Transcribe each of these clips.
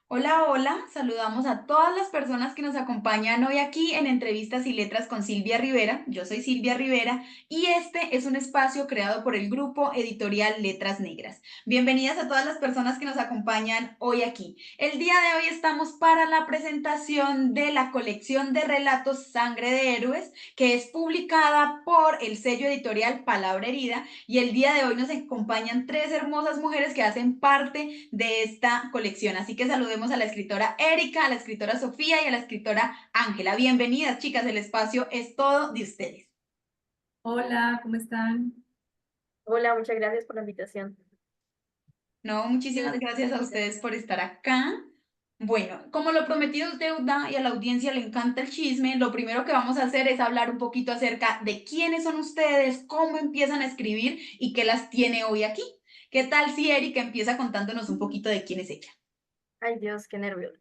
Hola, hola, saludamos a todas las personas que nos acompañan hoy aquí en Entrevistas y Letras con Silvia Rivera. Yo soy Silvia Rivera y este es un espacio creado por el grupo editorial Letras Negras. Bienvenidas a todas las personas que nos acompañan hoy aquí. El día de hoy estamos para la presentación de la colección de relatos Sangre de Héroes, que es publicada por el sello editorial Palabra Herida, y el día de hoy nos acompañan tres hermosas mujeres que hacen parte de esta colección. Así que saludemos a la escritora Erika, a la escritora Sofía y a la escritora Ángela. Bienvenidas, chicas, el espacio es todo de ustedes. Hola, ¿cómo están? Hola, muchas gracias por la invitación. No, muchísimas gracias a ustedes por estar acá. Bueno, como lo prometido es deuda y a la audiencia le encanta el chisme, lo primero que vamos a hacer es hablar un poquito acerca de quiénes son ustedes, cómo empiezan a escribir y qué las tiene hoy aquí. ¿Qué tal si Erika empieza contándonos un poquito de quién es ella? Ay, Dios, qué nervios.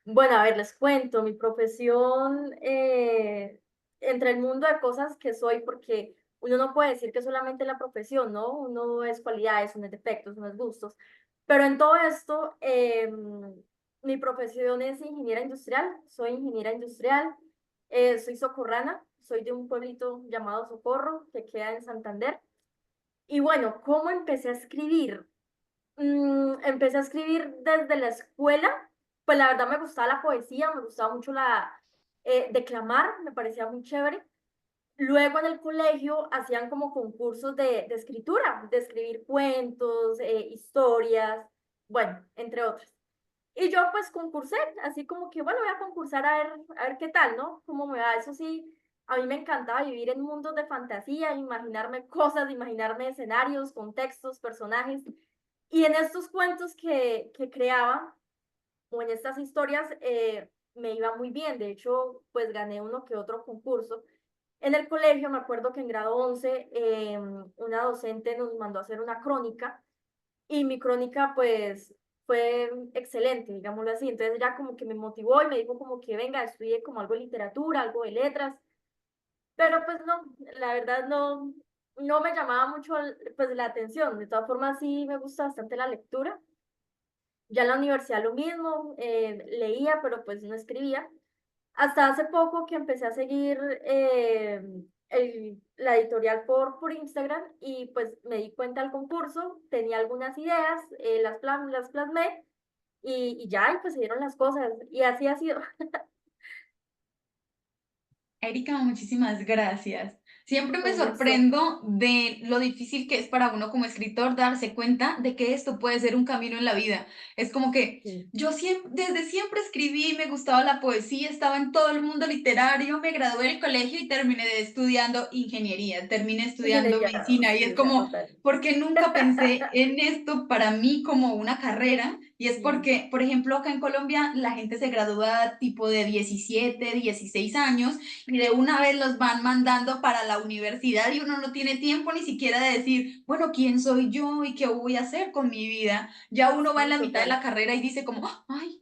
Bueno, a ver, les cuento, mi profesión, entre el mundo de cosas que soy, porque uno no puede decir que solamente la profesión, ¿no? Uno es cualidades, uno es defectos, uno es gustos. Pero en todo esto, mi profesión es ingeniera industrial, soy ingeniera industrial, soy socorrana, soy de un pueblito llamado Socorro, que queda en Santander. Y bueno, ¿cómo empecé a escribir? Empecé a escribir desde la escuela, pues la verdad me gustaba la poesía, me gustaba mucho declamar, me parecía muy chévere. Luego en el colegio hacían como concursos de escritura, de escribir cuentos, historias, bueno, entre otras. Y yo pues concursé, así como que, bueno, voy a concursar a ver qué tal, ¿no? Cómo me va. Eso sí, a mí me encantaba vivir en mundos de fantasía, imaginarme cosas, imaginarme escenarios, contextos, personajes. Y en estos cuentos que creaba, o en estas historias, me iba muy bien. De hecho, pues gané uno que otro concurso. En el colegio, me acuerdo que en grado 11, una docente nos mandó a hacer una crónica y mi crónica, pues, fue excelente, digámoslo así. Entonces ella como que me motivó y me dijo como que venga, estudie como algo de literatura, algo de letras. Pero pues no, la verdad no, no me llamaba mucho pues la atención. De todas formas sí me gusta bastante la lectura. Ya en la universidad lo mismo, leía, pero pues no escribía. Hasta hace poco que empecé a seguir la editorial por Instagram y pues me di cuenta del concurso, tenía algunas ideas, las plasmé y ya, y pues se dieron las cosas. Y así ha sido. Erika, muchísimas gracias. Siempre me Un gusto. sorprendo de lo difícil que es para uno como escritor darse cuenta de que esto puede ser un camino en la vida. Es como que Sí. yo siempre, desde siempre escribí, me gustaba la poesía, estaba en todo el mundo literario, me gradué del colegio y terminé estudiando ingeniería, terminé estudiando Ingeniería, medicina y sí, es o sea, como, total. porque nunca pensé en esto para mí como una carrera. Y es Sí, porque, por ejemplo, acá en Colombia la gente se gradúa tipo de 17, 16 años y de una vez los van mandando para la universidad y uno no tiene tiempo ni siquiera de decir, bueno, ¿quién soy yo y qué voy a hacer con mi vida? Ya uno va en sí, la mitad de la total. carrera y dice como, ay,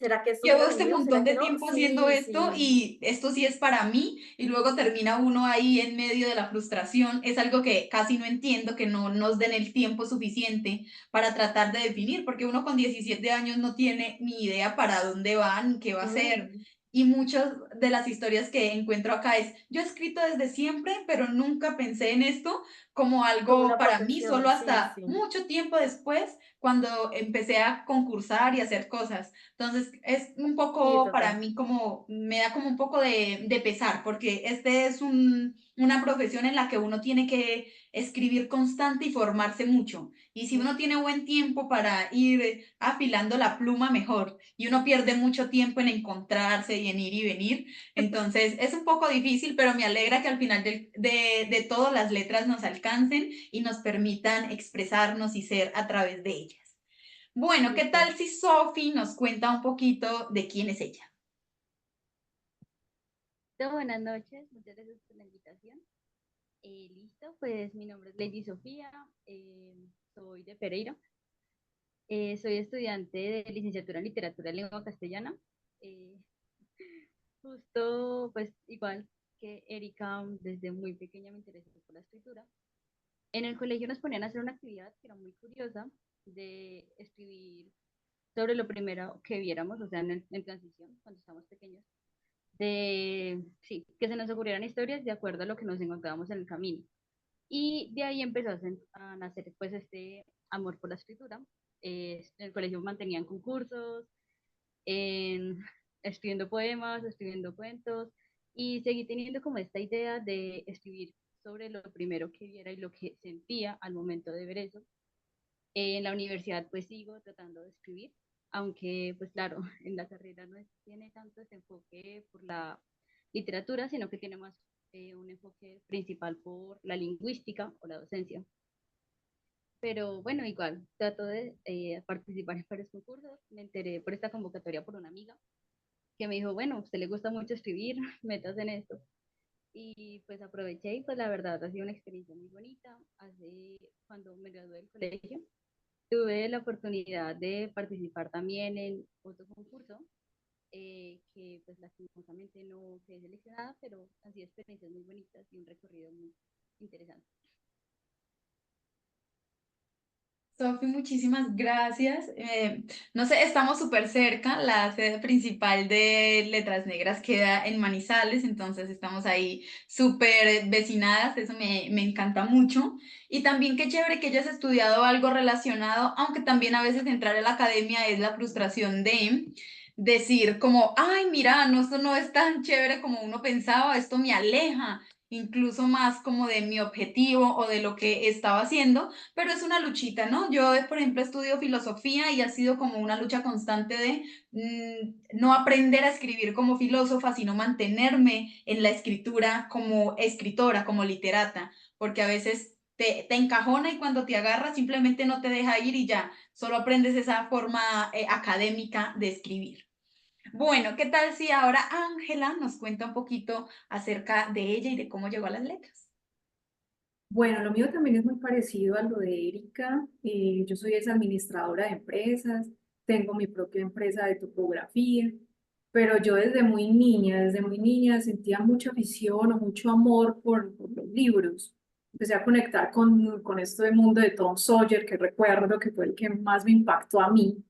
¿Será que esto llevo será lo este mío? montón ¿Será que de no? tiempo haciendo Sí, esto sí. y esto sí es para mí y luego termina uno ahí en medio de la frustración. Es algo que casi no entiendo, que no nos den el tiempo suficiente para tratar de definir, porque uno con 17 años no tiene ni idea para dónde va ni qué va a hacer. Mm, Y muchas de las historias que encuentro acá es, yo he escrito desde siempre, pero nunca pensé en esto como como algo una para mí, solo profesión, sí, hasta sí. mucho tiempo después, cuando empecé a concursar y hacer cosas. Entonces, es un Sí, poco para total. mí como, me da como un poco de pesar, porque este es una profesión en la que uno tiene que escribir constante y formarse mucho. Y si uno tiene buen tiempo para ir afilando la pluma, mejor. Y uno pierde mucho tiempo en encontrarse y en ir y venir. Entonces, es un poco difícil, pero me alegra que al final de todo las letras nos alcancen y nos permitan expresarnos y ser a través de ellas. Bueno, ¿qué Sí, sí. tal si Sophie nos cuenta un poquito de quién es ella? Buenas noches, muchas gracias por la invitación. Listo, pues mi nombre es Lady Sofía, soy de Pereira, soy estudiante de licenciatura en literatura y lengua castellana. Eh, Justo, pues igual que Erika, desde muy pequeña me interesé por la escritura. En el colegio nos ponían a hacer una actividad que era muy curiosa, de escribir sobre lo primero que viéramos, o sea, en transición, cuando estábamos pequeños, de, sí, que se nos ocurrieran historias de acuerdo a lo que nos encontrábamos en el camino. Y de ahí empezó a nacer pues este amor por la escritura. En el colegio mantenían concursos, en, escribiendo poemas, escribiendo cuentos, y seguí teniendo como esta idea de escribir sobre lo primero que viera y lo que sentía al momento de ver eso. En la universidad pues sigo tratando de escribir, aunque pues claro, en la carrera no tiene tanto ese enfoque por la literatura, sino que tiene más un enfoque principal por la lingüística o la docencia. Pero bueno, igual, trato de participar en varios concursos. Me enteré por esta convocatoria por una amiga que me dijo, bueno, a usted le gusta mucho escribir, metas en esto. Y pues aproveché y pues la verdad ha sido una experiencia muy bonita. Cuando me gradué del colegio, tuve la oportunidad de participar también en otro concurso, que pues lastimosamente no quedé seleccionada, pero han sido experiencias muy bonitas y un recorrido muy interesante. Sofi, muchísimas gracias. No sé, estamos súper cerca. La sede principal de Letras Negras queda en Manizales, entonces estamos ahí súper vecinadas. Eso me encanta mucho. Y también qué chévere que hayas estudiado algo relacionado, aunque también a veces entrar a la academia es la frustración de decir como, ay, mira, no, esto no es tan chévere como uno pensaba, esto me aleja incluso más como de mi objetivo o de lo que estaba haciendo, pero es una luchita, ¿no? Yo, por ejemplo, estudio filosofía y ha sido como una lucha constante de no aprender a escribir como filósofa, sino mantenerme en la escritura como escritora, como literata, porque a veces te encajona y cuando te agarra simplemente no te deja ir y ya, solo aprendes esa forma académica de escribir. Bueno, ¿qué tal si ahora Ángela nos cuenta un poquito acerca de ella y de cómo llegó a las letras? Bueno, lo mío también es muy parecido a lo de Erika. Yo soy administradora de empresas, tengo mi propia empresa de topografía, pero yo desde muy niña sentía mucha afición o mucho amor por los libros. Empecé a conectar con este mundo de Tom Sawyer, que recuerdo que fue el que más me impactó a mí.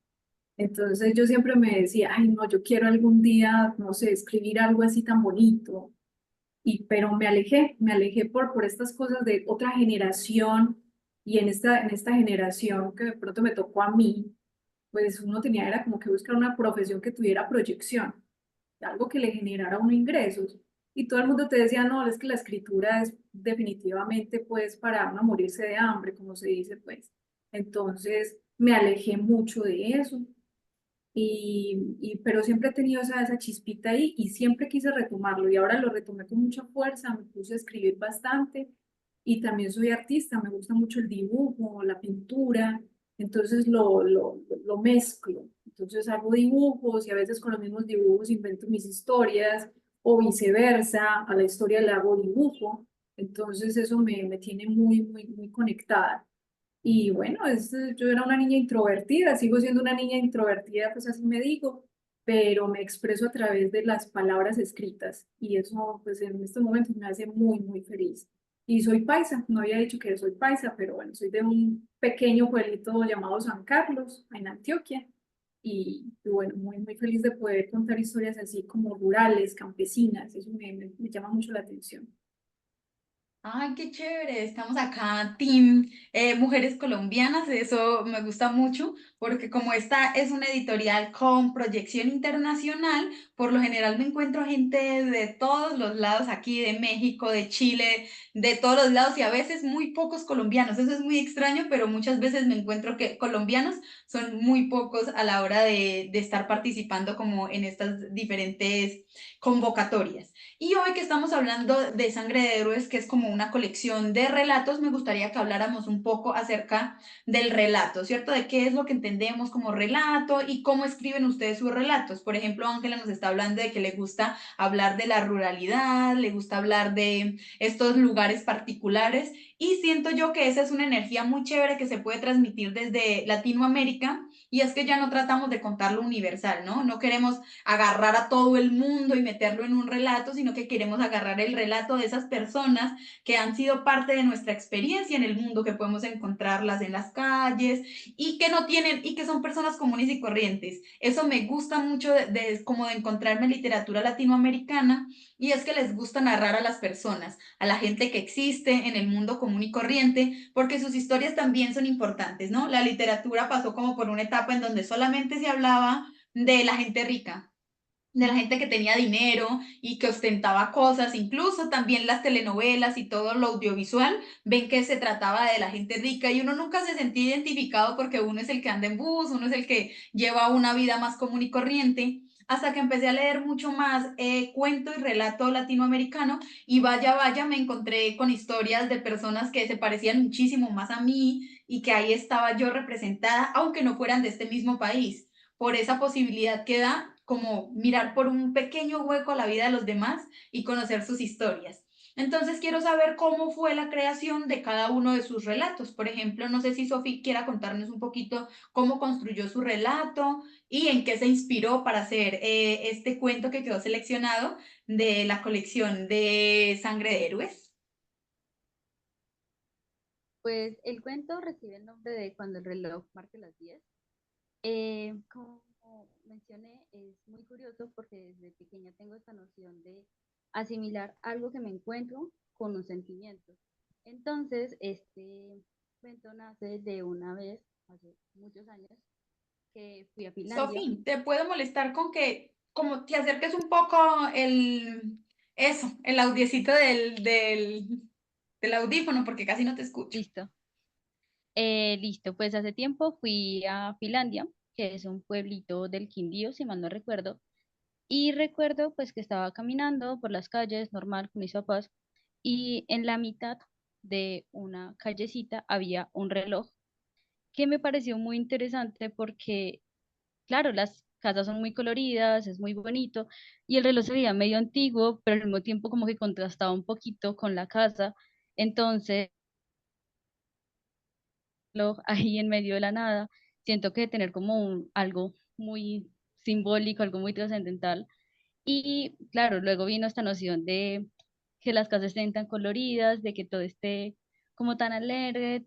Entonces yo siempre me decía, ay, no, yo quiero algún día, no sé, escribir algo así tan bonito. Pero me alejé por estas cosas de otra generación y en esta generación que de pronto me tocó a mí, pues uno tenía, era como que buscar una profesión que tuviera proyección, algo que le generara unos ingresos. Y todo el mundo te decía, no, es que la escritura es definitivamente pues para uno morirse de hambre, como se dice, pues. Entonces me alejé mucho de eso pero siempre he tenido esa chispita ahí y siempre quise retomarlo y ahora lo retomé con mucha fuerza, me puse a escribir bastante y también soy artista, me gusta mucho el dibujo, la pintura, entonces lo mezclo, entonces hago dibujos y a veces con los mismos dibujos invento mis historias o viceversa, a la historia le hago dibujo, entonces eso me tiene muy conectada. Y bueno, yo era una niña introvertida, sigo siendo una niña introvertida, pues así me digo, pero me expreso a través de las palabras escritas y eso pues en estos momentos me hace muy feliz. Y soy paisa, no había dicho que soy paisa, pero bueno, soy de un pequeño pueblito llamado San Carlos, en Antioquia. Y bueno, muy feliz de poder contar historias así como rurales, campesinas, eso me llama mucho la atención. Ay, qué chévere. Estamos acá, Team Mujeres Colombianas. Eso me gusta mucho porque como esta es una editorial con proyección internacional, por lo general me encuentro gente de todos los lados aquí, de México, de Chile, de todos los lados y a veces muy pocos colombianos. Eso es muy extraño, pero muchas veces me encuentro que colombianos son muy pocos a la hora de estar participando como en estas diferentes convocatorias. Y hoy que estamos hablando de Sangre de Héroes, que es como una colección de relatos, me gustaría que habláramos un poco acerca del relato, ¿cierto? De qué es lo que entendemos como relato y cómo escriben ustedes sus relatos. Por ejemplo, Ángela nos está hablando de que le gusta hablar de la ruralidad, le gusta hablar de estos lugares particulares y siento yo que esa es una energía muy chévere que se puede transmitir desde Latinoamérica y es que ya no tratamos de contar lo universal, ¿no? No queremos agarrar a todo el mundo y meterlo en un relato, sino que queremos agarrar el relato de esas personas que han sido parte de nuestra experiencia en el mundo, que podemos encontrarlas en las calles y que no tienen, y que son personas comunes y corrientes. Eso me gusta mucho como de encontrarme en literatura latinoamericana, y es que les gusta narrar a las personas, a la gente que existe en el mundo común y corriente, porque sus historias también son importantes, ¿no? La literatura pasó como por una etapa en donde solamente se hablaba de la gente rica, de la gente que tenía dinero y que ostentaba cosas, incluso también las telenovelas y todo lo audiovisual, ven que se trataba de la gente rica y uno nunca se sentía identificado porque uno es el que anda en bus, uno es el que lleva una vida más común y corriente, hasta que empecé a leer mucho más cuento y relato latinoamericano y vaya, vaya, me encontré con historias de personas que se parecían muchísimo más a mí y que ahí estaba yo representada, aunque no fueran de este mismo país, por esa posibilidad que da como mirar por un pequeño hueco a la vida de los demás y conocer sus historias. Entonces quiero saber cómo fue la creación de cada uno de sus relatos. Por ejemplo, no sé si Sofi quiera contarnos un poquito cómo construyó su relato y en qué se inspiró para hacer este cuento que quedó seleccionado de la colección de Sangre de Héroes. Pues el cuento recibe el nombre de Cuando el reloj marque las 10. Como mencioné, es muy curioso porque desde pequeña tengo esta noción de asimilar algo que me encuentro con un sentimiento. Entonces, este cuento nace de una vez, hace muchos años, que fui a Finlandia. Sofi, ¿te puedo molestar con que como te acerques un poco el audiecito del audífono porque casi no te escucho? Listo. Listo, pues hace tiempo fui a Finlandia, que es un pueblito del Quindío, si mal no recuerdo, y recuerdo pues que estaba caminando por las calles normal con mis papás y en la mitad de una callecita había un reloj que me pareció muy interesante porque, claro, las casas son muy coloridas, es muy bonito y el reloj se veía medio antiguo, pero al mismo tiempo como que contrastaba un poquito con la casa. Entonces, ahí en medio de la nada, siento que tener como algo muy simbólico, algo muy trascendental. Y claro, luego vino esta noción de que las casas estén tan coloridas, de que todo esté como tan alegre,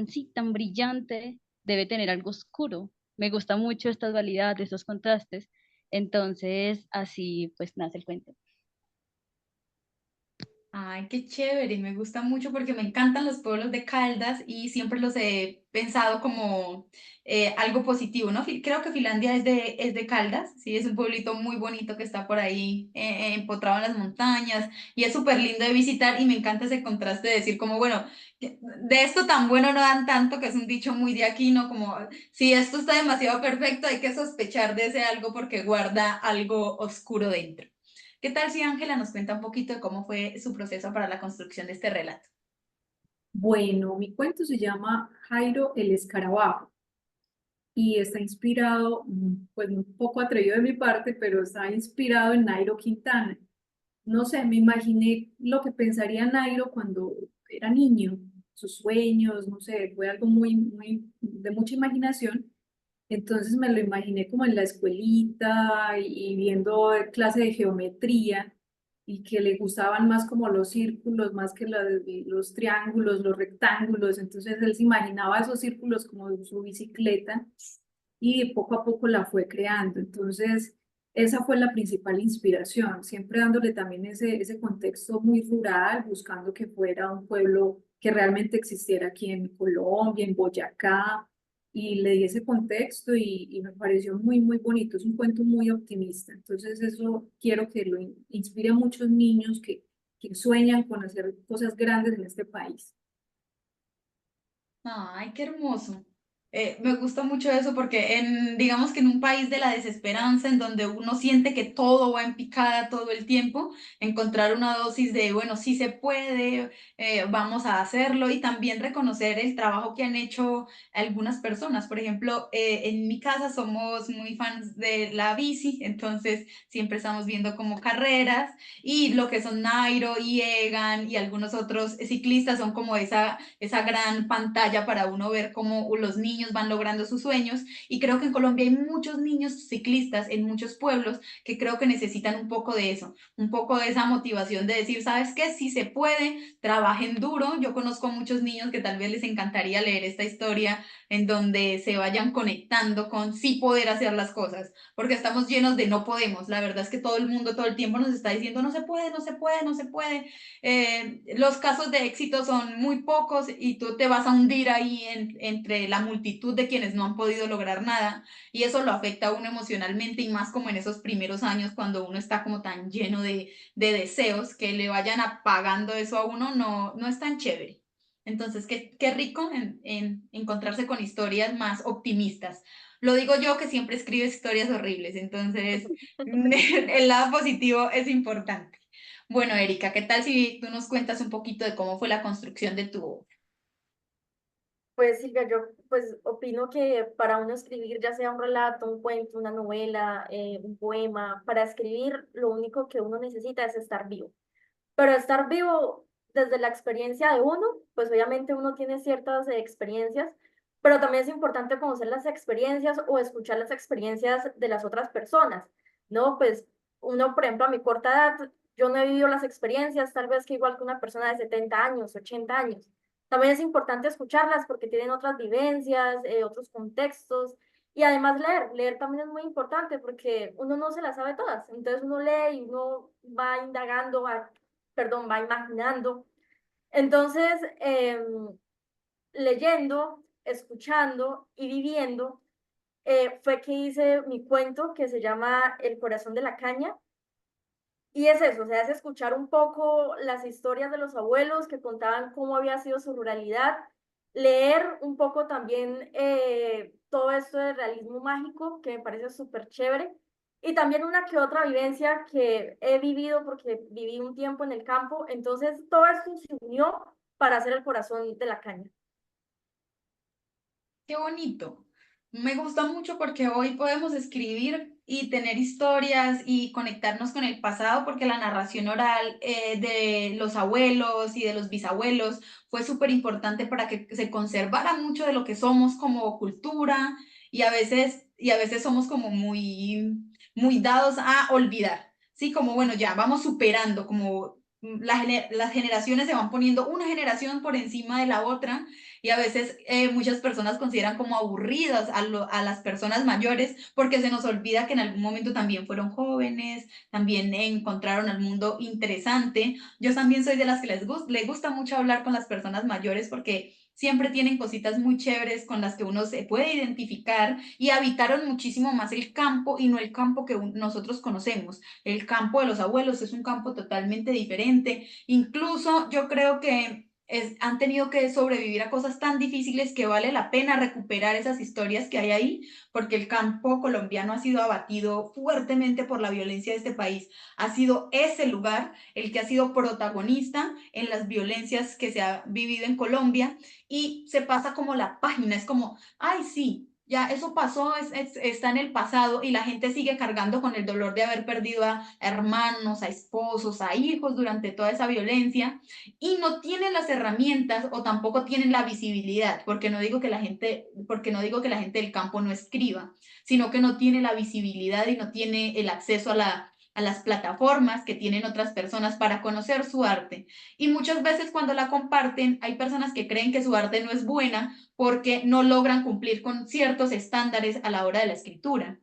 sí, tan brillante, debe tener algo oscuro. Me gusta mucho esta dualidad, estos contrastes. Entonces, así pues nace el cuento. Ay, qué chévere, me gusta mucho porque me encantan los pueblos de Caldas y siempre los he pensado como algo positivo, ¿no? Creo que Finlandia es de Caldas, sí, es un pueblito muy bonito que está por ahí empotrado en las montañas y es súper lindo de visitar y me encanta ese contraste de decir como, bueno, de esto tan bueno no dan tanto, que es un dicho muy de aquí, ¿no? Como, si esto está demasiado perfecto, hay que sospechar de ese algo porque guarda algo oscuro dentro. ¿Qué tal si Ángela nos cuenta un poquito de cómo fue su proceso para la construcción de este relato? Bueno, mi cuento se llama Jairo el Escarabajo y está inspirado, pues un poco atrevido de mi parte, pero está inspirado en Nairo Quintana. No sé, me imaginé lo que pensaría Nairo cuando era niño, sus sueños, no sé, fue algo muy de mucha imaginación. Entonces me lo imaginé como en la escuelita y viendo clase de geometría y que le gustaban más como los círculos, más que los triángulos, los rectángulos. Entonces él se imaginaba esos círculos como su bicicleta y poco a poco la fue creando. Entonces esa fue la principal inspiración, siempre dándole también ese contexto muy rural, buscando que fuera un pueblo que realmente existiera aquí en Colombia, en Boyacá, y le di ese contexto y me pareció muy bonito. Es un cuento muy optimista. Entonces eso quiero que lo inspire a muchos niños que sueñan con hacer cosas grandes en este país. Ay, qué hermoso. Me gusta mucho eso porque digamos que en un país de la desesperanza, en donde uno siente que todo va en picada todo el tiempo, encontrar una dosis de, bueno, sí se puede, vamos a hacerlo y también reconocer el trabajo que han hecho algunas personas. Por ejemplo, en mi casa somos muy fans de la bici, entonces siempre estamos viendo como carreras y lo que son Nairo y Egan y algunos otros ciclistas son como esa gran pantalla para uno ver cómo los niños niños van logrando sus sueños y creo que en Colombia hay muchos niños ciclistas en muchos pueblos que creo que necesitan un poco de eso, un poco de esa motivación de decir, ¿sabes qué? Si se puede, trabajen duro. Yo conozco muchos niños que tal vez les encantaría leer esta historia en donde se vayan conectando con sí poder hacer las cosas, porque estamos llenos de no podemos. La verdad es que todo el mundo todo el tiempo nos está diciendo no se puede, no se puede, no se puede. Los casos de éxito son muy pocos y tú te vas a hundir ahí entre la multitud de quienes no han podido lograr nada y eso lo afecta a uno emocionalmente y más como en esos primeros años cuando uno está como tan lleno de deseos que le vayan apagando eso a uno no es tan chévere. Entonces, qué rico en encontrarse con historias más optimistas. Lo digo yo que siempre escribo historias horribles, entonces el lado positivo es importante. Bueno, Erika, ¿qué tal si tú nos cuentas un poquito de cómo fue la construcción de tu obra? Pues Silvia, yo pues opino que para uno escribir, ya sea un relato, un cuento, una novela, un poema, para escribir lo único que uno necesita es estar vivo. Pero estar vivo desde la experiencia de uno, pues obviamente uno tiene ciertas experiencias, pero también es importante conocer las experiencias o escuchar las experiencias de las otras personas, ¿no? Pues uno, por ejemplo, a mi corta edad, yo no he vivido las experiencias, tal vez que igual que una persona de 70 años, 80 años. También es importante escucharlas porque tienen otras vivencias, otros contextos. Y además leer también es muy importante porque uno no se las sabe todas. Entonces uno lee y uno va indagando, va imaginando. Entonces, leyendo, escuchando y viviendo, fue que hice mi cuento que se llama El corazón de la caña. Y es eso, o sea, es escuchar un poco las historias de los abuelos que contaban cómo había sido su ruralidad, leer un poco también todo esto del realismo mágico, que me parece súper chévere, y también una que otra vivencia que he vivido porque viví un tiempo en el campo, entonces todo esto se unió para hacer el corazón de la caña. Qué bonito. Me gusta mucho porque hoy podemos escribir y tener historias y conectarnos con el pasado porque la narración oral de los abuelos y de los bisabuelos fue súper importante para que se conservara mucho de lo que somos como cultura y a veces somos como muy dados a olvidar. Sí, como bueno, ya vamos superando, como las generaciones se van poniendo una generación por encima de la otra y a veces muchas personas consideran como aburridas a las personas mayores porque se nos olvida que en algún momento también fueron jóvenes, también encontraron al mundo interesante. Yo también soy de las que les gusta mucho hablar con las personas mayores porque siempre tienen cositas muy chéveres con las que uno se puede identificar y habitaron muchísimo más el campo y no el campo que nosotros conocemos. El campo de los abuelos es un campo totalmente diferente. Incluso yo creo que han tenido que sobrevivir a cosas tan difíciles que vale la pena recuperar esas historias que hay ahí, porque el campo colombiano ha sido abatido fuertemente por la violencia de este país. Ha sido ese lugar el que ha sido protagonista en las violencias que se ha vivido en Colombia y se pasa como la página, es como, ay, sí. Ya eso pasó, está en el pasado y la gente sigue cargando con el dolor de haber perdido a hermanos, a esposos, a hijos durante toda esa violencia y no tienen las herramientas o tampoco tienen la visibilidad, porque no digo que la gente del campo no escriba, sino que no tiene la visibilidad y no tiene el acceso a las plataformas que tienen otras personas para conocer su arte. Y muchas veces cuando la comparten, hay personas que creen que su arte no es buena porque no logran cumplir con ciertos estándares a la hora de la escritura.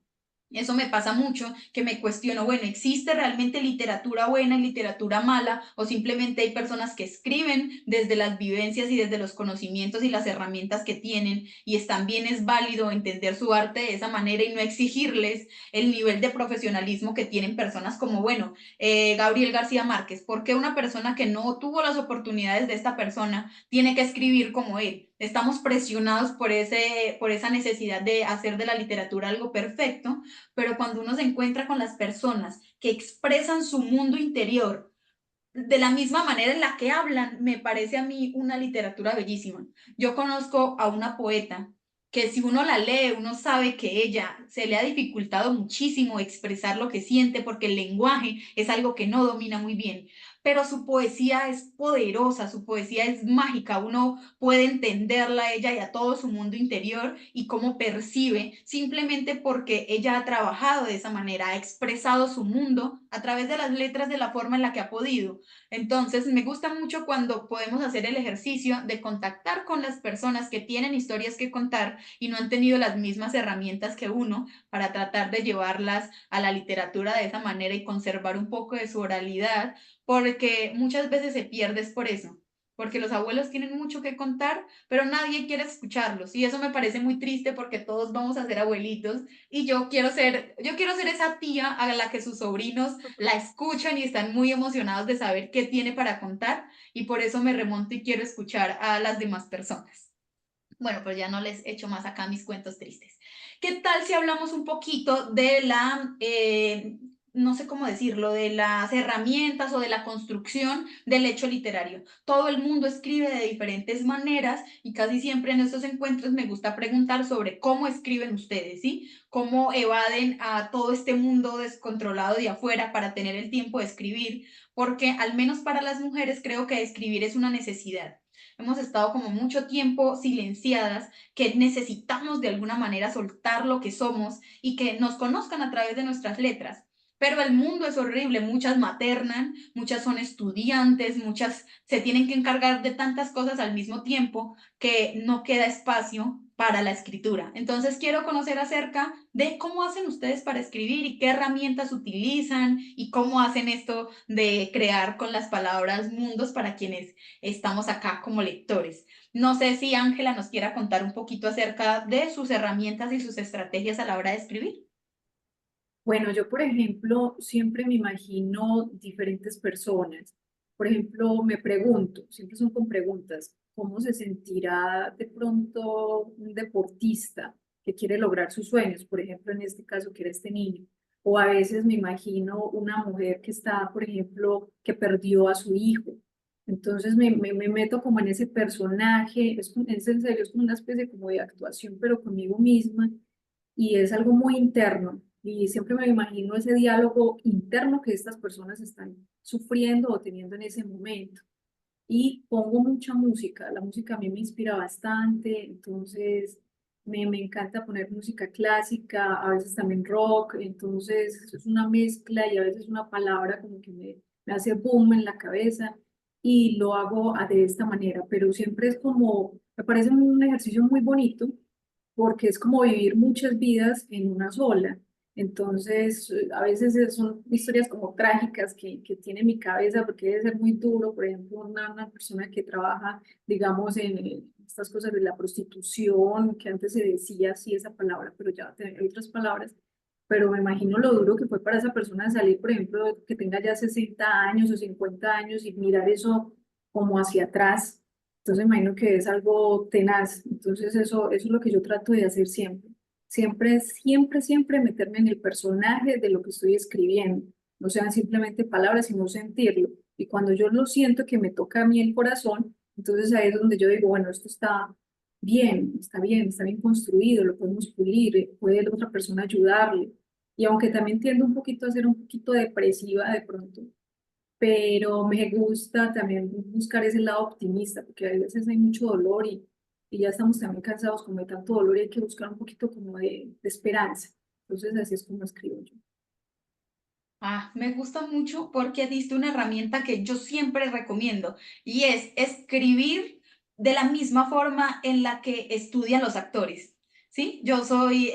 Eso me pasa mucho, que me cuestiono, bueno, ¿existe realmente literatura buena y literatura mala? ¿O simplemente hay personas que escriben desde las vivencias y desde los conocimientos y las herramientas que tienen y también es válido entender su arte de esa manera y no exigirles el nivel de profesionalismo que tienen personas como, bueno, Gabriel García Márquez? ¿Por qué una persona que no tuvo las oportunidades de esta persona tiene que escribir como él? Estamos presionados por esa necesidad de hacer de la literatura algo perfecto, pero cuando uno se encuentra con las personas que expresan su mundo interior de la misma manera en la que hablan, me parece a mí una literatura bellísima. Yo conozco a una poeta que si uno la lee, uno sabe que ella se le ha dificultado muchísimo expresar lo que siente porque el lenguaje es algo que no domina muy bien, pero su poesía es poderosa, su poesía es mágica, uno puede entenderla a ella y a todo su mundo interior y cómo percibe, simplemente porque ella ha trabajado de esa manera, ha expresado su mundo a través de las letras de la forma en la que ha podido. Entonces, me gusta mucho cuando podemos hacer el ejercicio de contactar con las personas que tienen historias que contar y no han tenido las mismas herramientas que uno para tratar de llevarlas a la literatura de esa manera y conservar un poco de su oralidad, porque muchas veces se pierde es por eso, porque los abuelos tienen mucho que contar, pero nadie quiere escucharlos y eso me parece muy triste porque todos vamos a ser abuelitos y yo quiero ser esa tía a la que sus sobrinos la escuchan y están muy emocionados de saber qué tiene para contar y por eso me remonto y quiero escuchar a las demás personas. Bueno, pues ya no les echo más acá mis cuentos tristes. ¿Qué tal si hablamos un poquito de no sé cómo decirlo, de las herramientas o de la construcción del hecho literario? Todo el mundo escribe de diferentes maneras y casi siempre en estos encuentros me gusta preguntar sobre cómo escriben ustedes, ¿sí? Cómo evaden a todo este mundo descontrolado de afuera para tener el tiempo de escribir, porque al menos para las mujeres creo que escribir es una necesidad. Hemos estado como mucho tiempo silenciadas, que necesitamos de alguna manera soltar lo que somos y que nos conozcan a través de nuestras letras. Pero el mundo es horrible, muchas maternan, muchas son estudiantes, muchas se tienen que encargar de tantas cosas al mismo tiempo que no queda espacio para la escritura. Entonces quiero conocer acerca de cómo hacen ustedes para escribir y qué herramientas utilizan y cómo hacen esto de crear con las palabras mundos para quienes estamos acá como lectores. No sé si Ángela nos quiera contar un poquito acerca de sus herramientas y sus estrategias a la hora de escribir. Bueno, yo, por ejemplo, siempre me imagino diferentes personas. Por ejemplo, me pregunto, siempre son con preguntas, ¿cómo se sentirá de pronto un deportista que quiere lograr sus sueños? Por ejemplo, en este caso, que era este niño. O a veces me imagino una mujer que está, por ejemplo, que perdió a su hijo. Entonces me meto como en ese personaje, es en serio, es como una especie como de actuación, pero conmigo misma y es algo muy interno. Y siempre me imagino ese diálogo interno que estas personas están sufriendo o teniendo en ese momento. Y pongo mucha música, la música a mí me inspira bastante, entonces me encanta poner música clásica, a veces también rock, entonces es una mezcla y a veces una palabra como que me hace boom en la cabeza y lo hago de esta manera, pero siempre es como, me parece un ejercicio muy bonito porque es como vivir muchas vidas en una sola. Entonces, a veces son historias como trágicas que tiene mi cabeza porque debe ser muy duro. Por ejemplo, una persona que trabaja, digamos, en estas cosas de la prostitución, que antes se decía así esa palabra, pero ya hay otras palabras. Pero me imagino lo duro que fue para esa persona salir, por ejemplo, que tenga ya 60 años o 50 años y mirar eso como hacia atrás. Entonces imagino que es algo tenaz. Entonces eso es lo que yo trato de hacer siempre. Siempre, siempre, siempre meterme en el personaje de lo que estoy escribiendo. No sean simplemente palabras, sino sentirlo. Y cuando yo lo siento que me toca a mí el corazón, entonces ahí es donde yo digo, bueno, esto está bien construido, lo podemos pulir, puede otra persona ayudarle. Y aunque también tiendo un poquito a ser un poquito depresiva de pronto, pero me gusta también buscar ese lado optimista, porque a veces hay mucho dolor y ya estamos también cansados como de tanto dolor y hay que buscar un poquito como de esperanza. Entonces así es como escribo yo. Me gusta mucho porque diste una herramienta que yo siempre recomiendo y es escribir de la misma forma en la que estudian los actores. ¿Sí? Yo soy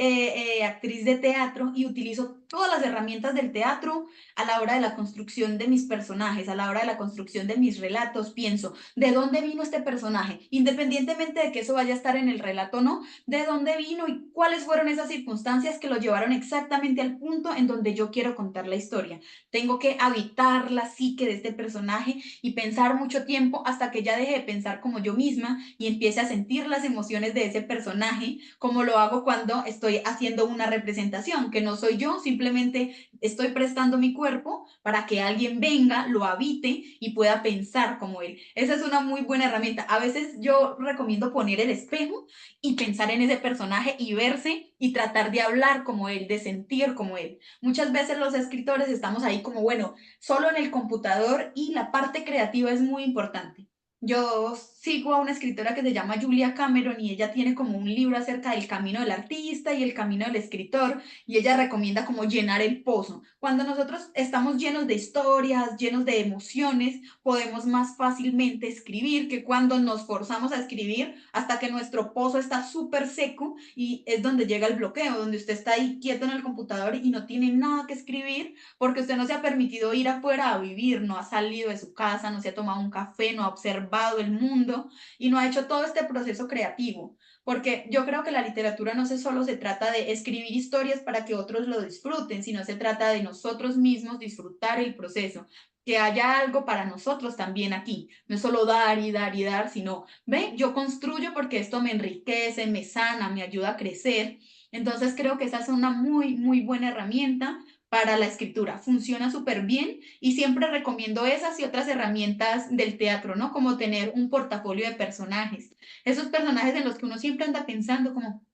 actriz de teatro y utilizo todas las herramientas del teatro a la hora de la construcción de mis personajes, a la hora de la construcción de mis relatos. Pienso, ¿de dónde vino este personaje? Independientemente de que eso vaya a estar en el relato o no, ¿de dónde vino y cuáles fueron esas circunstancias que lo llevaron exactamente al punto en donde yo quiero contar la historia? Tengo que habitar la psique de este personaje y pensar mucho tiempo hasta que ya deje de pensar como yo misma y empiece a sentir las emociones de ese personaje, como lo hago cuando estoy haciendo una representación, que no soy yo, simplemente simplemente estoy prestando mi cuerpo para que alguien venga, lo habite y pueda pensar como él. Esa es una muy buena herramienta. A veces yo recomiendo poner el espejo y pensar en ese personaje y verse y tratar de hablar como él, de sentir como él. Muchas veces los escritores estamos ahí como, bueno, solo en el computador y la parte creativa es muy importante. Yo sigo a una escritora que se llama Julia Cameron y ella tiene como un libro acerca del camino del artista y el camino del escritor y ella recomienda como llenar el pozo. Cuando nosotros estamos llenos de historias, llenos de emociones, podemos más fácilmente escribir que cuando nos forzamos a escribir hasta que nuestro pozo está súper seco y es donde llega el bloqueo, donde usted está ahí quieto en el computador y no tiene nada que escribir porque usted no se ha permitido ir afuera a vivir, no ha salido de su casa, no se ha tomado un café, no ha observado el mundo y no ha hecho todo este proceso creativo. Porque yo creo que la literatura no solo se trata de escribir historias para que otros lo disfruten, sino se trata de nosotros mismos disfrutar el proceso, que haya algo para nosotros también aquí. No es solo dar y dar y dar, sino, ve, yo construyo porque esto me enriquece, me sana, me ayuda a crecer. Entonces creo que esa es una muy, muy buena herramienta para la escritura. Funciona súper bien y siempre recomiendo esas y otras herramientas del teatro, ¿no? Como tener un portafolio de personajes. Esos personajes en los que uno siempre anda pensando como,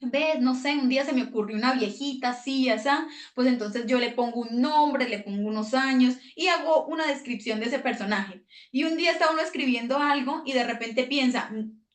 ves, no sé, un día se me ocurrió una viejita así, así, pues entonces yo le pongo un nombre, le pongo unos años y hago una descripción de ese personaje. Y un día está uno escribiendo algo y de repente piensa,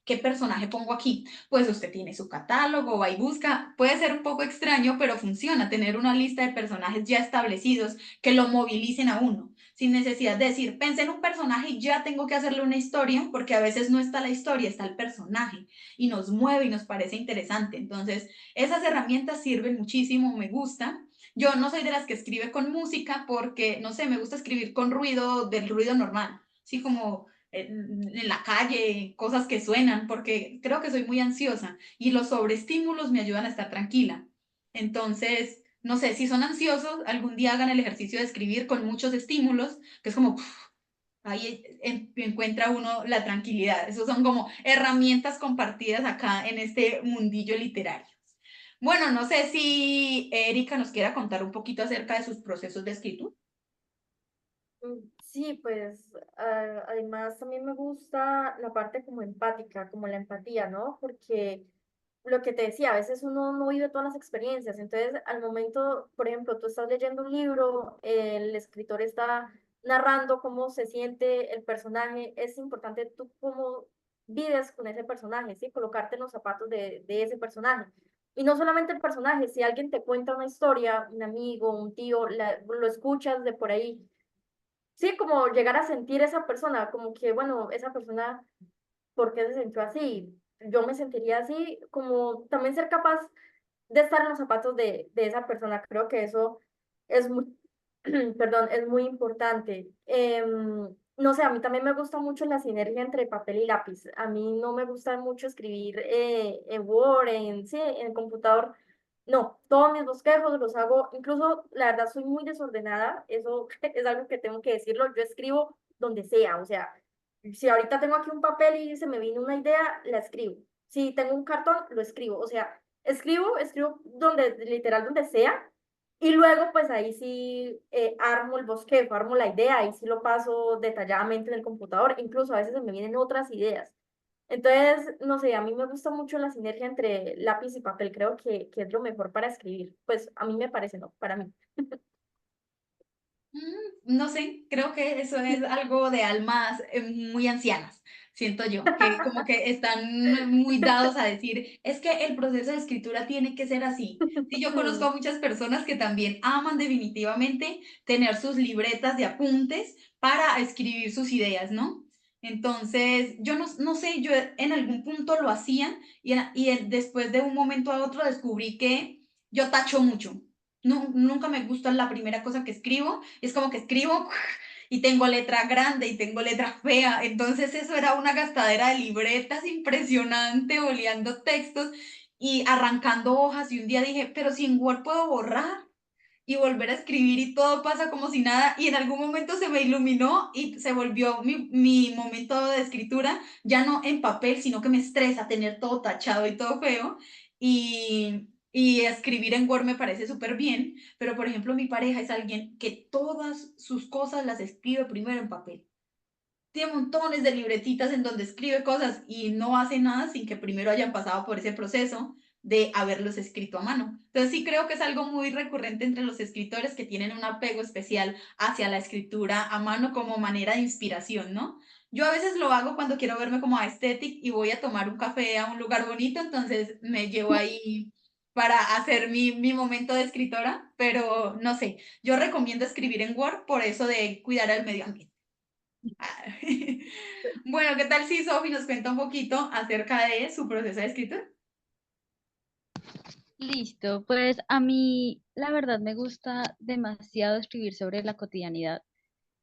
¿qué personaje pongo aquí? Pues usted tiene su catálogo, va y busca. Puede ser un poco extraño, pero funciona tener una lista de personajes ya establecidos que lo movilicen a uno, sin necesidad de decir, pensé en un personaje y ya tengo que hacerle una historia, porque a veces no está la historia, está el personaje y nos mueve y nos parece interesante. Entonces, esas herramientas sirven muchísimo, me gusta. Yo no soy de las que escribe con música porque, no sé, me gusta escribir con ruido, del ruido normal, así como en la calle, cosas que suenan, porque creo que soy muy ansiosa y los sobreestímulos me ayudan a estar tranquila. Entonces, no sé, si son ansiosos, algún día hagan el ejercicio de escribir con muchos estímulos, que es como, ahí encuentra uno la tranquilidad. Esos son como herramientas compartidas acá en este mundillo literario. Bueno, no sé si Erika nos quiera contar un poquito acerca de sus procesos de escritura. Sí, pues además también me gusta la parte como empática, como la empatía, ¿no? Porque lo que te decía, a veces uno no vive todas las experiencias, entonces al momento, por ejemplo, tú estás leyendo un libro, el escritor está narrando cómo se siente el personaje, es importante tú cómo vives con ese personaje, ¿sí? Colocarte en los zapatos de ese personaje. Y no solamente el personaje, si alguien te cuenta una historia, un amigo, un tío, lo escuchas de por ahí, sí, como llegar a sentir esa persona, como que, bueno, esa persona, ¿por qué se sintió así? Yo me sentiría así, como también ser capaz de estar en los zapatos de esa persona. Creo que eso es muy, perdón, es muy importante. No sé, a mí también me gusta mucho la sinergia entre papel y lápiz. A mí no me gusta mucho escribir en Word, sí, en el computador. No, todos mis bosquejos los hago, incluso la verdad soy muy desordenada, eso es algo que tengo que decirlo, yo escribo donde sea, o sea, si ahorita tengo aquí un papel y se me viene una idea, la escribo. Si tengo un cartón, lo escribo, o sea, escribo donde, literal, donde sea, y luego pues ahí sí armo el bosquejo, armo la idea, ahí sí lo paso detalladamente en el computador, incluso a veces se me vienen otras ideas. Entonces, no sé, a mí me gusta mucho la sinergia entre lápiz y papel, creo que es lo mejor para escribir. Pues a mí me parece, ¿no? Para mí. No sé, creo que eso es algo de almas muy ancianas, siento yo, que como que están muy dados a decir, es que el proceso de escritura tiene que ser así. Sí, yo conozco a muchas personas que también aman definitivamente tener sus libretas de apuntes para escribir sus ideas, ¿no? Entonces, yo no sé, yo en algún punto lo hacía después de un momento a otro descubrí que yo tacho mucho. No, nunca me gusta la primera cosa que escribo, es como que escribo y tengo letra grande y tengo letra fea, entonces eso era una gastadera de libretas impresionante, oleando textos y arrancando hojas y un día dije, pero si en Word puedo borrar y volver a escribir y todo pasa como si nada y en algún momento se me iluminó y se volvió mi momento de escritura, ya no en papel, sino que me estresa tener todo tachado y todo feo y escribir en Word me parece súper bien, pero por ejemplo mi pareja es alguien que todas sus cosas las escribe primero en papel. Tiene montones de libretitas en donde escribe cosas y no hace nada sin que primero hayan pasado por ese proceso de haberlos escrito a mano. Entonces sí creo que es algo muy recurrente entre los escritores que tienen un apego especial hacia la escritura a mano como manera de inspiración, ¿no? Yo a veces lo hago cuando quiero verme como aesthetic y voy a tomar un café a un lugar bonito, entonces me llevo ahí para hacer mi momento de escritora, pero no sé, yo recomiendo escribir en Word por eso de cuidar al medio ambiente. Bueno, ¿qué tal si Sofi nos cuenta un poquito acerca de su proceso de escritura? Listo, pues a mí la verdad me gusta demasiado escribir sobre la cotidianidad.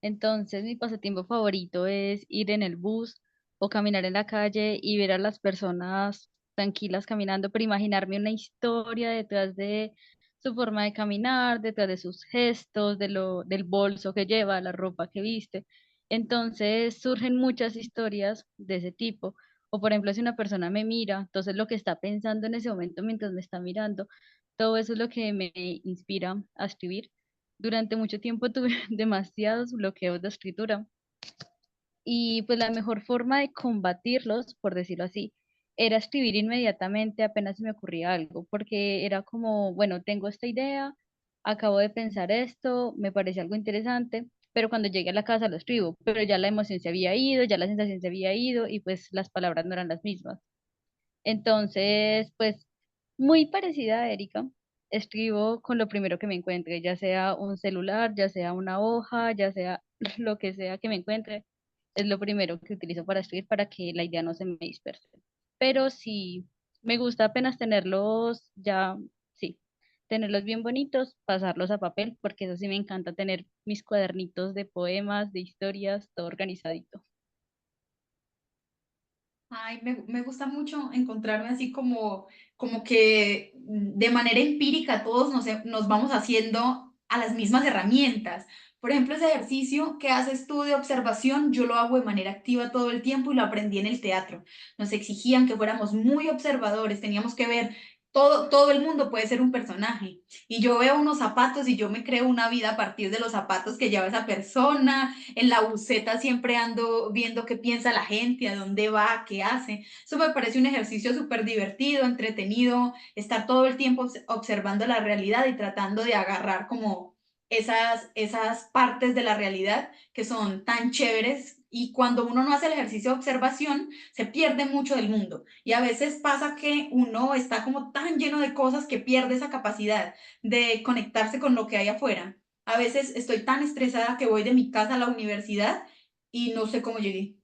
Entonces, mi pasatiempo favorito es ir en el bus o caminar en la calle y ver a las personas tranquilas caminando, pero imaginarme una historia detrás de su forma de caminar, detrás de sus gestos, del bolso que lleva, la ropa que viste. Entonces, surgen muchas historias de ese tipo. O, por ejemplo, si una persona me mira, entonces lo que está pensando en ese momento mientras me está mirando, todo eso es lo que me inspira a escribir. Durante mucho tiempo tuve demasiados bloqueos de escritura y pues la mejor forma de combatirlos, por decirlo así, era escribir inmediatamente apenas se me ocurría algo, porque era como, bueno, tengo esta idea, acabo de pensar esto, me parece algo interesante, pero cuando llegué a la casa lo escribo, pero ya la emoción se había ido, ya la sensación se había ido y pues las palabras no eran las mismas. Entonces, pues muy parecida a Erika, escribo con lo primero que me encuentre, ya sea un celular, ya sea una hoja, ya sea lo que sea que me encuentre, es lo primero que utilizo para escribir para que la idea no se me disperse. Pero sí, me gusta apenas tenerlos ya, sí, tenerlos bien bonitos, pasarlos a papel, porque eso sí me encanta tener mis cuadernitos de poemas, de historias, todo organizadito. Ay, me gusta mucho encontrarme así como que de manera empírica todos nos vamos haciendo a las mismas herramientas. Por ejemplo, ese ejercicio que haces tú de observación, yo lo hago de manera activa todo el tiempo y lo aprendí en el teatro. Nos exigían que fuéramos muy observadores, teníamos que ver todo el mundo puede ser un personaje. Y yo veo unos zapatos y yo me creo una vida a partir de los zapatos que lleva esa persona. En la buseta siempre ando viendo qué piensa la gente, a dónde va, qué hace. Eso me parece un ejercicio súper divertido, entretenido, estar todo el tiempo observando la realidad y tratando de agarrar como esas partes de la realidad que son tan chéveres. Y cuando uno no hace el ejercicio de observación, se pierde mucho del mundo. Y a veces pasa que uno está como tan lleno de cosas que pierde esa capacidad de conectarse con lo que hay afuera. A veces estoy tan estresada que voy de mi casa a la universidad y no sé cómo llegué.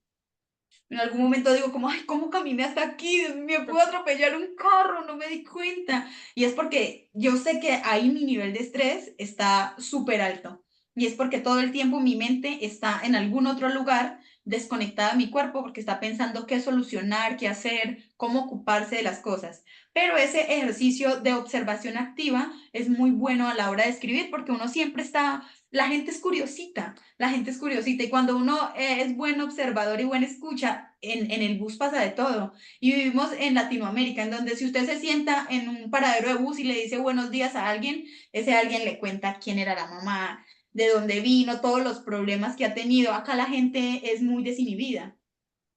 En algún momento digo como, ay, ¿cómo caminé hasta aquí? Me pudo atropellar un carro, no me di cuenta. Y es porque yo sé que ahí mi nivel de estrés está súper alto. Y es porque todo el tiempo mi mente está en algún otro lugar desconectada de mi cuerpo porque está pensando qué solucionar, qué hacer, cómo ocuparse de las cosas. Pero ese ejercicio de observación activa es muy bueno a la hora de escribir porque uno siempre está, la gente es curiosita. La gente es curiosita y cuando uno es buen observador y buen escucha, en el bus pasa de todo. Y vivimos en Latinoamérica, en donde si usted se sienta en un paradero de bus y le dice buenos días a alguien, ese alguien le cuenta quién era la mamá, de dónde vino, todos los problemas que ha tenido. Acá la gente es muy desinhibida.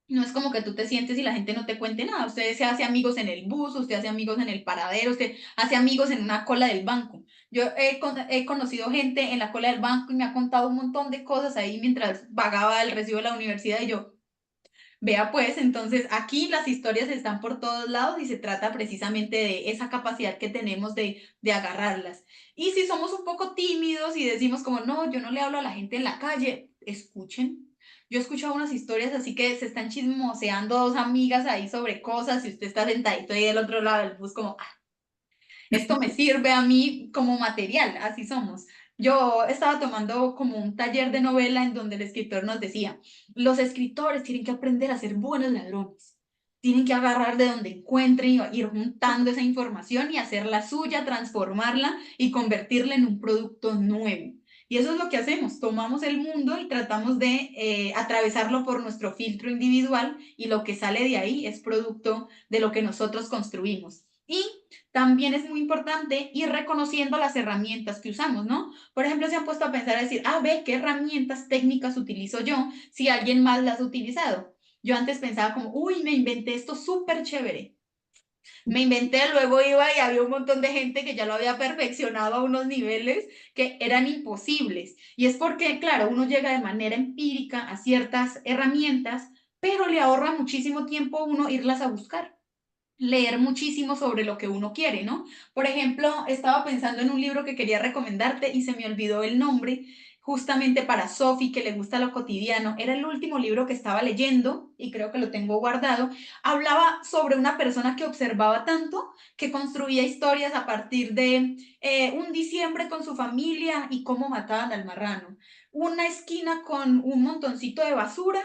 No es como que tú te sientes y la gente no te cuente nada. Usted se hace amigos en el bus, usted hace amigos en el paradero, usted hace amigos en una cola del banco. Yo he conocido gente en la cola del banco y me ha contado un montón de cosas ahí mientras pagaba el recibo de la universidad y yo, vea pues, entonces aquí las historias están por todos lados y se trata precisamente de esa capacidad que tenemos de agarrarlas. Y si somos un poco tímidos y decimos como, no, yo no le hablo a la gente en la calle, escuchen. Yo he escuchado unas historias así que se están chismoseando dos amigas ahí sobre cosas y usted está sentadito ahí del otro lado del bus como, esto me sirve a mí como material, así somos. Yo estaba tomando como un taller de novela en donde el escritor nos decía, los escritores tienen que aprender a ser buenos ladrones, tienen que agarrar de donde encuentren y ir juntando esa información y hacerla suya, transformarla y convertirla en un producto nuevo. Y eso es lo que hacemos, tomamos el mundo y tratamos de atravesarlo por nuestro filtro individual y lo que sale de ahí es producto de lo que nosotros construimos. Y también es muy importante ir reconociendo las herramientas que usamos, ¿no? Por ejemplo, se han puesto a pensar, a decir, ve, ¿qué herramientas técnicas utilizo yo si alguien más las ha utilizado? Yo antes pensaba como, uy, me inventé esto súper chévere. Me inventé, luego iba y había un montón de gente que ya lo había perfeccionado a unos niveles que eran imposibles. Y es porque, claro, uno llega de manera empírica a ciertas herramientas, pero le ahorra muchísimo tiempo a uno irlas a buscar, leer muchísimo sobre lo que uno quiere, ¿no? Por ejemplo, estaba pensando en un libro que quería recomendarte y se me olvidó el nombre, justamente para Sophie, que le gusta lo cotidiano. Era el último libro que estaba leyendo y creo que lo tengo guardado. Hablaba sobre una persona que observaba tanto que construía historias a partir de un diciembre con su familia y cómo mataban al marrano. Una esquina con un montoncito de basura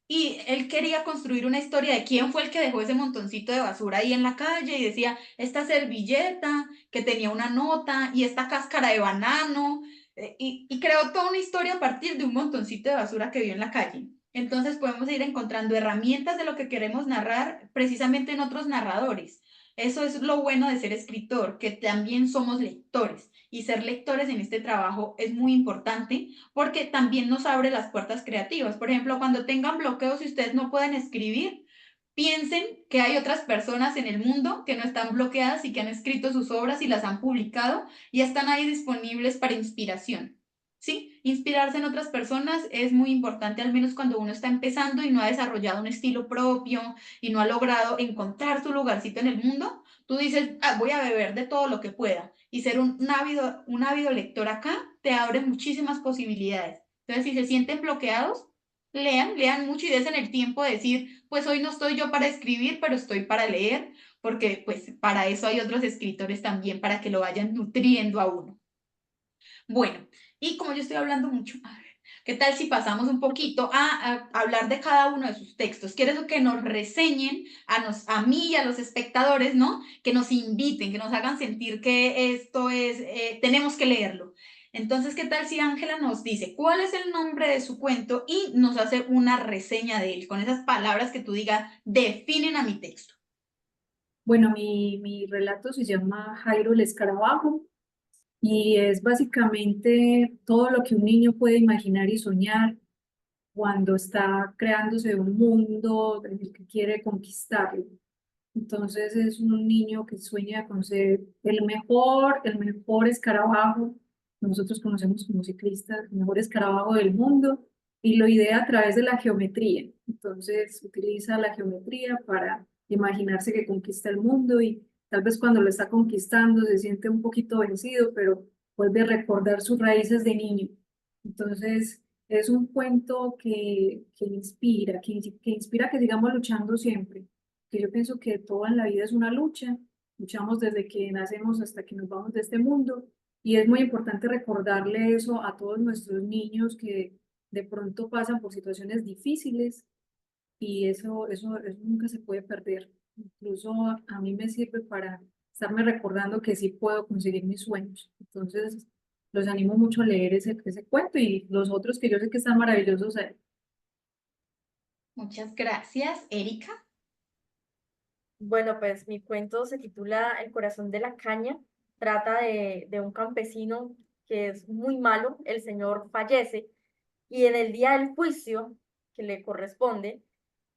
y él quería construir una historia de quién fue el que dejó ese montoncito de basura ahí en la calle y decía, esta servilleta que tenía una nota y esta cáscara de banano, y creó toda una historia a partir de un montoncito de basura que vio en la calle. Entonces podemos ir encontrando herramientas de lo que queremos narrar precisamente en otros narradores. Eso es lo bueno de ser escritor, que también somos lectores. Y ser lectores en este trabajo es muy importante porque también nos abre las puertas creativas. Por ejemplo, cuando tengan bloqueos y ustedes no pueden escribir, piensen que hay otras personas en el mundo que no están bloqueadas y que han escrito sus obras y las han publicado y están ahí disponibles para inspiración. ¿Sí? Inspirarse en otras personas es muy importante, al menos cuando uno está empezando y no ha desarrollado un estilo propio y no ha logrado encontrar su lugarcito en el mundo. Tú dices, voy a beber de todo lo que pueda y ser un ávido lector acá te abre muchísimas posibilidades. Entonces, si se sienten bloqueados, lean mucho y desen el tiempo de decir, pues hoy no estoy yo para escribir, pero estoy para leer, porque pues para eso hay otros escritores también, para que lo vayan nutriendo a uno. Bueno, y como yo estoy hablando mucho, a ver, ¿qué tal si pasamos un poquito a hablar de cada uno de sus textos? Quiero que nos reseñen a mí y a los espectadores, ¿no? Que nos inviten, que nos hagan sentir que esto es, tenemos que leerlo. Entonces, ¿qué tal si Ángela nos dice cuál es el nombre de su cuento y nos hace una reseña de él, con esas palabras que tú digas, definen a mi texto? Bueno, mi relato se llama Jairo el Escarabajo y es básicamente todo lo que un niño puede imaginar y soñar cuando está creándose un mundo en el que quiere conquistarlo. Entonces es un niño que sueña con ser el mejor escarabajo. Nosotros conocemos como ciclistas, el mejor escarabajo del mundo y lo idea a través de la geometría. Entonces utiliza la geometría para imaginarse que conquista el mundo y tal vez cuando lo está conquistando se siente un poquito vencido, pero vuelve a recordar sus raíces de niño. Entonces es un cuento que inspira, que inspira que sigamos luchando siempre, que yo pienso que todo en la vida es una lucha, luchamos desde que nacemos hasta que nos vamos de este mundo y es muy importante recordarle eso a todos nuestros niños que de pronto pasan por situaciones difíciles y eso nunca se puede perder. Incluso a mí me sirve para estarme recordando que sí puedo conseguir mis sueños. Entonces, los animo mucho a leer ese cuento y los otros que yo sé que están maravillosos. Muchas gracias, Erika. Bueno, pues mi cuento se titula El corazón de la caña. Trata de un campesino que es muy malo. El señor fallece y en el día del juicio que le corresponde,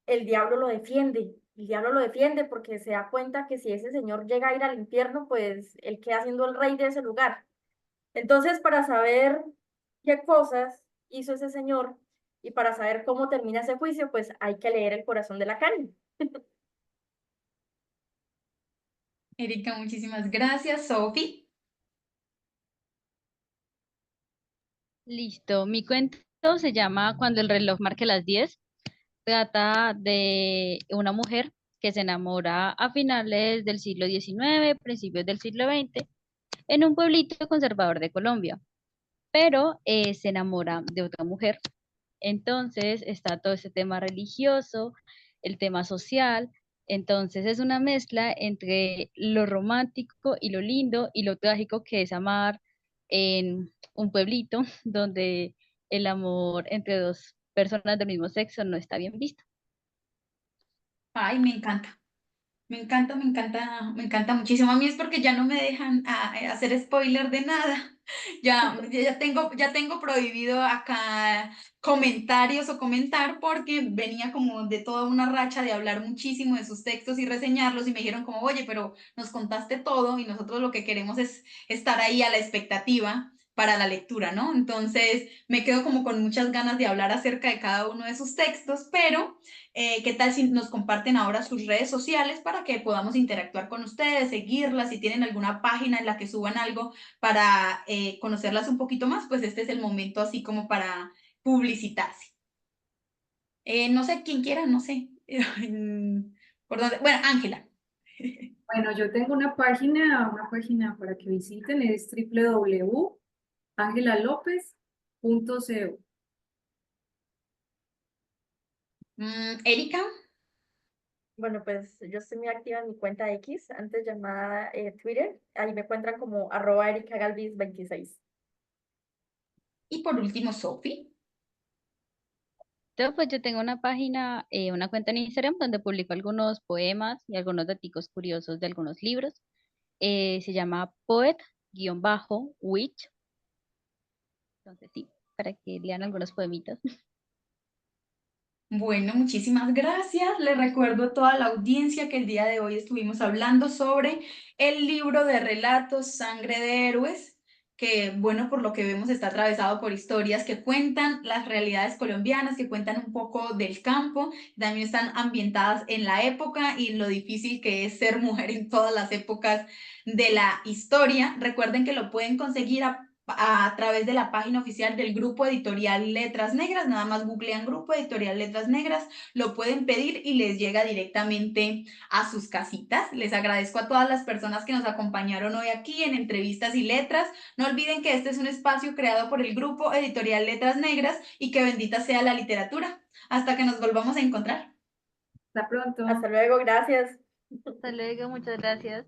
el diablo lo defiende. El diablo lo defiende porque se da cuenta que si ese señor llega a ir al infierno, pues él queda siendo el rey de ese lugar. Entonces, para saber qué cosas hizo ese señor y para saber cómo termina ese juicio, pues hay que leer El corazón de la caña. Erika, muchísimas gracias. Sophie. Listo, mi cuento se llama Cuando el reloj marque las 10. Trata de una mujer que se enamora a finales del siglo XIX, principios del siglo XX, en un pueblito conservador de Colombia, pero se enamora de otra mujer. Entonces está todo ese tema religioso, el tema social. Entonces es una mezcla entre lo romántico y lo lindo y lo trágico que es amar en un pueblito donde el amor entre dos personas del mismo sexo no está bien visto. Ay, me encanta. Me encanta muchísimo. A mí es porque ya no me dejan hacer spoiler de nada. Ya tengo prohibido acá comentarios o comentar porque venía como de toda una racha de hablar muchísimo de sus textos y reseñarlos y me dijeron como, oye, pero nos contaste todo y nosotros lo que queremos es estar ahí a la expectativa para la lectura, ¿no? Entonces me quedo como con muchas ganas de hablar acerca de cada uno de sus textos, pero ¿qué tal si nos comparten ahora sus redes sociales para que podamos interactuar con ustedes, seguirlas, si tienen alguna página en la que suban algo para conocerlas un poquito más, pues este es el momento así como para publicitarse. No sé, quién quiera, no sé. ¿Por dónde? Bueno, Ángela. Bueno, yo tengo una página para que visiten, es www.angelalopez.co. Erika. Bueno, pues yo estoy muy activa en mi cuenta X, antes llamada Twitter. Ahí me encuentran como @ericagalvis26. Y por último, Sophie. Entonces, pues yo tengo una página, una cuenta en Instagram donde publico algunos poemas y algunos daticos curiosos de algunos libros. Se llama poet-witch. Entonces, sí, para que lean algunos poemitas. Bueno, muchísimas gracias. Le recuerdo a toda la audiencia que el día de hoy estuvimos hablando sobre el libro de relatos Sangre de Héroes, que, bueno, por lo que vemos está atravesado por historias que cuentan las realidades colombianas, que cuentan un poco del campo, también están ambientadas en la época y lo difícil que es ser mujer en todas las épocas de la historia. Recuerden que lo pueden conseguir a través de la página oficial del Grupo Editorial Letras Negras, nada más googlean Grupo Editorial Letras Negras, lo pueden pedir y les llega directamente a sus casitas. Les agradezco a todas las personas que nos acompañaron hoy aquí en Entrevistas y Letras. No olviden que este es un espacio creado por el Grupo Editorial Letras Negras y que bendita sea la literatura. Hasta que nos volvamos a encontrar. Hasta pronto. Hasta luego, gracias. Hasta luego, muchas gracias.